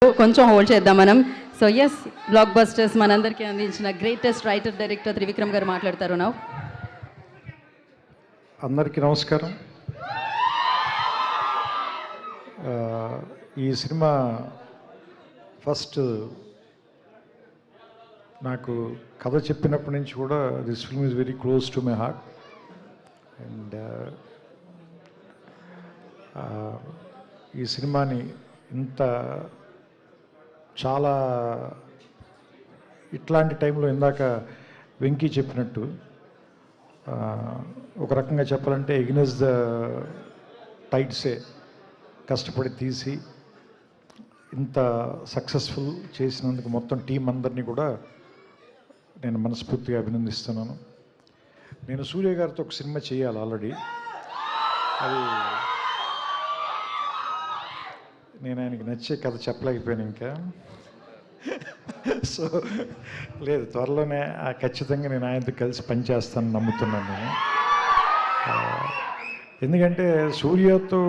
కొంచెం హోల్డ్ చేద్దాం మనం. సో ఎస్, బ్లాక్ బస్టర్స్ మనందరికీ అందించిన గ్రేటెస్ట్ రైటర్ డైరెక్టర్ త్రివిక్రమ్ గారు మాట్లాడతారు. నౌ అందరికీ నమస్కారం. ఈ సినిమా ఫస్ట్ నాకు కథ చెప్పినప్పటి నుంచి కూడా this film is very close to my heart. And ఈ సినిమాని ఇంత చాలా ఇట్లాంటి టైంలో ఇందాక వెంకీ చెప్పినట్టు ఒక రకంగా చెప్పాలంటే ఎగ్నెస్ ద టైడ్సే కష్టపడి తీసి ఇంత సక్సెస్ఫుల్ చేసినందుకు మొత్తం టీం అందరినీ కూడా నేను మనస్ఫూర్తిగా అభినందిస్తున్నాను. నేను సూర్య గారితో ఒక సినిమా చేయాలి ఆల్రెడీ. అది నేను ఆయనకి నచ్చే కథ చెప్పలేకపోయాను ఇంకా. సో లేదు, త్వరలోనే ఖచ్చితంగా నేను ఆయనతో కలిసి పనిచేస్తానని నమ్ముతున్నాను నేను. ఎందుకంటే సూర్యతో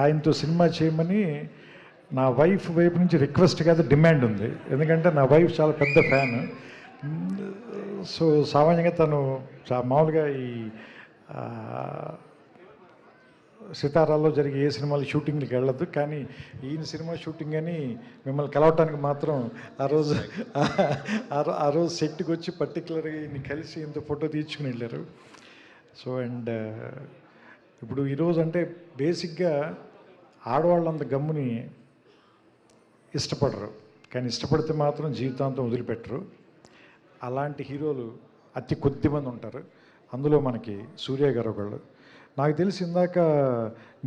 ఆయనతో సినిమా చేయమని నా వైఫ్ వైపు నుంచి రిక్వెస్ట్ కాదు, డిమాండ్ ఉంది. ఎందుకంటే నా వైఫ్ చాలా పెద్ద ఫ్యాన్. సో సామాన్యంగా తను మామూలుగా ఈ సితారాల్లో జరిగే ఏ సినిమాలు షూటింగ్కి వెళ్ళదు, కానీ ఈయన సినిమా షూటింగ్ అని మిమ్మల్ని కలవటానికి మాత్రం ఆ రోజు సెట్కి వచ్చి పర్టికులర్గా ఈయన్ని కలిసి ఇంత ఫోటో తీర్చుకుని వెళ్ళారు. సో అండ్ ఇప్పుడు ఈరోజు అంటే బేసిక్గా ఆడవాళ్ళంత గమ్ముని ఇష్టపడరు, కానీ ఇష్టపడితే మాత్రం జీవితాంతం వదిలిపెట్టరు. అలాంటి హీరోలు అతి కొద్ది మంది ఉంటారు. అందులో మనకి సూర్య గారు ఒకళ్ళు. నాకు తెలిసి ఇందాక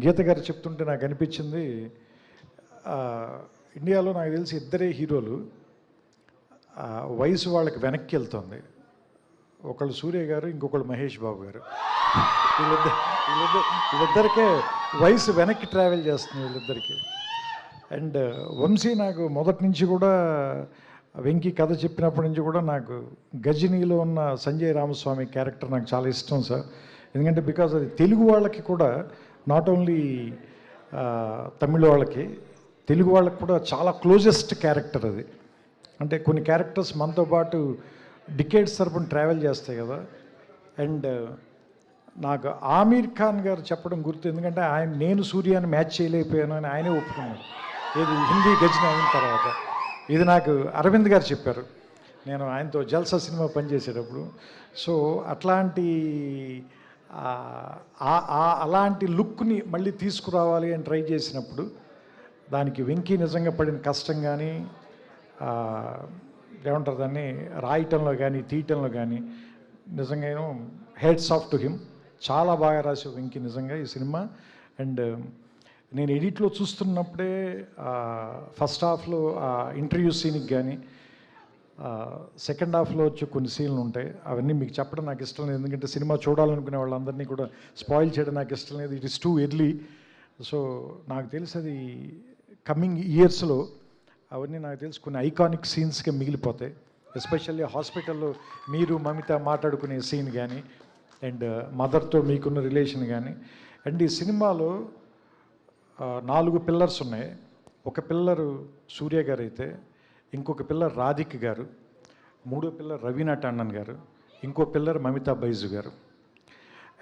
గీత గారు చెప్తుంటే నాకు అనిపించింది, ఇండియాలో నాకు తెలిసి ఇద్దరే హీరోలు వయసు వాళ్ళకి వెనక్కి వెళ్తుంది. ఒకళ్ళు సూర్య గారు, ఇంకొకళ్ళు మహేష్ బాబు గారు. వీళ్ళిద్దరికే వయసు వెనక్కి ట్రావెల్ చేస్తుంది వీళ్ళిద్దరికీ. అండ్ వంశీ నాకు మొదటి నుంచి కూడా వెంకీ కథ చెప్పినప్పటి నుంచి కూడా నాకు గజనీలో ఉన్న సంజయ్ రామస్వామి క్యారెక్టర్ నాకు చాలా ఇష్టం సార్. ఎందుకంటే బికాజ్ అది తెలుగు వాళ్ళకి కూడా, నాట్ ఓన్లీ తమిళ వాళ్ళకి, తెలుగు వాళ్ళకి కూడా చాలా క్లోజెస్ట్ క్యారెక్టర్ అది. అంటే కొన్ని క్యారెక్టర్స్ మనతో పాటు డికేడ్స్ తరపున ట్రావెల్ చేస్తాయి కదా. అండ్ నాకు ఆమీర్ ఖాన్ గారు చెప్పడం గుర్తు, ఎందుకంటే నేను సూర్యాన్ని మ్యాచ్ చేయలేకపోయాను అని ఆయనే ఒప్పుకున్నారు. ఇది హిందీ గజని అయిన తర్వాత. ఇది నాకు అరవింద్ గారు చెప్పారు నేను ఆయనతో జల్సా సినిమా పనిచేసేటప్పుడు. సో అలాంటి లుక్ని మళ్ళీ తీసుకురావాలి అని ట్రై చేసినప్పుడు దానికి వెంకీ నిజంగా పడిన కష్టం కానీ, ఏమంటారు దాన్ని, రాయటంలో కానీ తీయటంలో కానీ నిజంగా హెడ్స్ ఆఫ్ టు హిమ్. చాలా బాగా రాసావు వెంకీ నిజంగా ఈ సినిమా. అండ్ నేను ఎడిట్లో చూస్తున్నప్పుడే ఫస్ట్ హాఫ్లో ఇంటర్వ్యూ సీన్కి కానీ, సెకండ్ హాఫ్లో వచ్చి కొన్ని సీన్లు ఉంటాయి. అవన్నీ మీకు చెప్పడం నాకు ఇష్టం లేదు, ఎందుకంటే సినిమా చూడాలనుకునే వాళ్ళందరినీ కూడా స్పాయిల్ చేయడం నాకు ఇష్టం లేదు. It is too early. So నాకు తెలిసి అది కమింగ్ ఇయర్స్లో అవన్నీ నాకు తెలిసి కొన్ని ఐకానిక్ సీన్స్గా మిగిలిపోతాయి. ఎస్పెషల్లీ హాస్పిటల్లో మీరు మమిత మాట్లాడుకునే సీన్ కానీ, అండ్ మదర్తో మీకున్న రిలేషన్ కానీ. అండ్ ఈ సినిమాలో 4 పిల్లర్స్ ఉన్నాయి. ఒక పిల్లరు సూర్య గారు అయితే, ఇంకొక పిల్లర్ రాధిక్ గారు, మూడో పిల్లర్ రవీనా టండన్ గారు, ఇంకో పిల్లర్ మమితా బైజు గారు.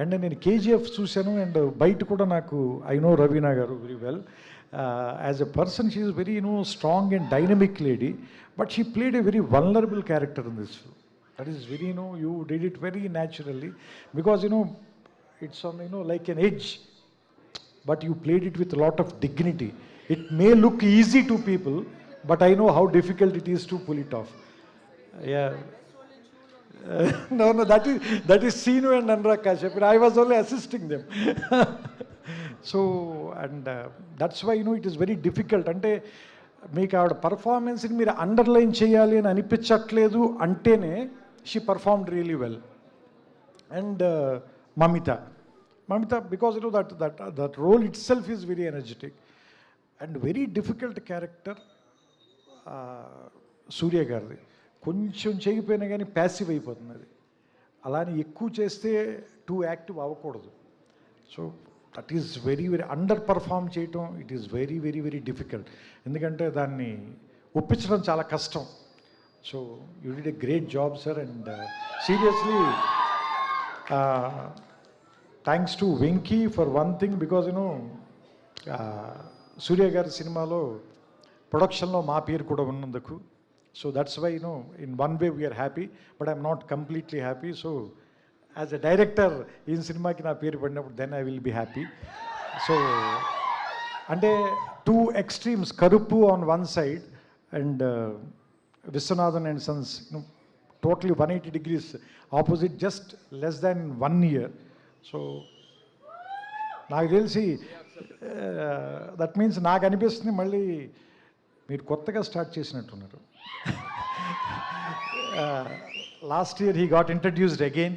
అండ్ నేను కేజీఎఫ్ చూశాను. అండ్ బయట కూడా నాకు ఐ నో రవీనా గారు very well. As a person she is very strong and dynamic lady, but she played a very vulnerable character in this. That is very you did it very naturally, because it's on like an edge, but you played it with a lot of dignity. It may look easy to people, but I know how difficult it is to pull it off. Yeah. No, that is Sinu and Anurag Kashyap. I was only assisting them. So and that's why it is very difficult. అంటే మీకు ఆవిడ పర్ఫార్మెన్స్ని మీరు underline చేయాలి అని అనిపించట్లేదు అంటేనే she performed really well. And Mamitha, because that role itself is very energetic and very difficult character. సూర్య గారిది కొంచెం చేయకపోయినా కానీ ప్యాసివ్ అయిపోతుంది అది. అలానే ఎక్కువ చేస్తే టూ యాక్టివ్ అవ్వకూడదు. So that is very very underperform చేయటం it is very very very difficult. ఎందుకంటే దాన్ని ఒప్పించడం చాలా కష్టం. So you did a great job sir, and seriously thanks to Venky for one thing, because Surya గారి సినిమాలో ప్రొడక్షన్లో మా పేరు కూడా ఉన్నందుకు. So that's why in one way we're happy, but I'm not completely happy. So as a director ఈ సినిమాకి నా పేరు పడినప్పుడు then I will be happy. So అంటే two extremes, Karuppu on one side and Viswanathan and sons totally 180 degrees opposite, just less than 1 year. సో నాకు తెలిసి that means నాకు అనిపిస్తుంది మళ్ళీ మీరు కొత్తగా స్టార్ట్ చేసినట్టున్నారు. Last year he got introduced again.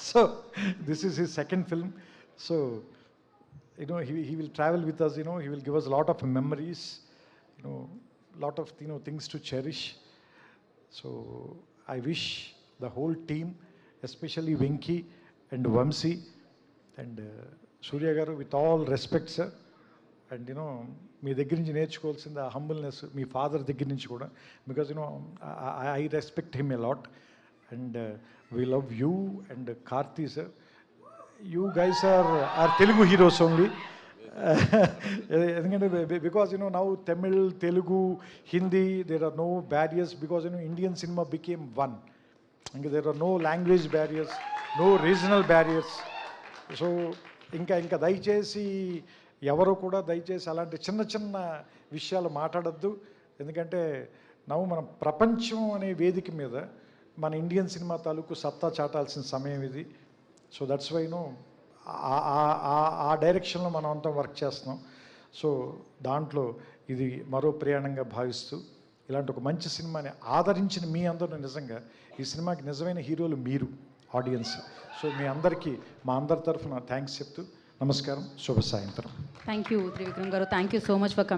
So this is his second film. So he will travel with us, he will give us a lot of memories, lot of things to cherish. So I wish the whole team, especially Venki and Vamsi and Surya garu, with all respect sir, and మీ దగ్గర నుంచి నేర్చుకోవాల్సింది ఆ humbleness మీ father దగ్గర నుంచి కూడా, because I respect him a lot, and we love you and Karthi sir. You guys are Telugu heroes only. ఎందుకంటే because now Tamil, Telugu, Hindi, there are no barriers, because Indian cinema became one. ఇంకా there are no language barriers, no regional barriers. So ఇంకా దయచేసి ఎవరు కూడా దయచేసి అలాంటి చిన్న చిన్న విషయాలు మాట్లాడద్దు. ఎందుకంటే మనం ప్రపంచం అనే వేదిక మీద మన ఇండియన్ సినిమా తాలూకు సత్తా చాటాల్సిన సమయం ఇది. సో దట్స్ వై ఆ డైరెక్షన్లో మనం అంతా వర్క్ చేస్తున్నాం. సో దాంట్లో ఇది మరో ప్రయాణంగా భావిస్తూ ఇలాంటి ఒక మంచి సినిమాని ఆదరించిన మీ అందరూ, నిజంగా ఈ సినిమాకి నిజమైన హీరోలు మీరు, ఆడియన్స్. సో మీ అందరికీ మా అందరి తరఫున థ్యాంక్స్ చెప్తూ నమస్కారం, శుభ సాయంత్రం. థ్యాంక్ యూ త్రివిక్రమ్ గారు, thank you so much for coming.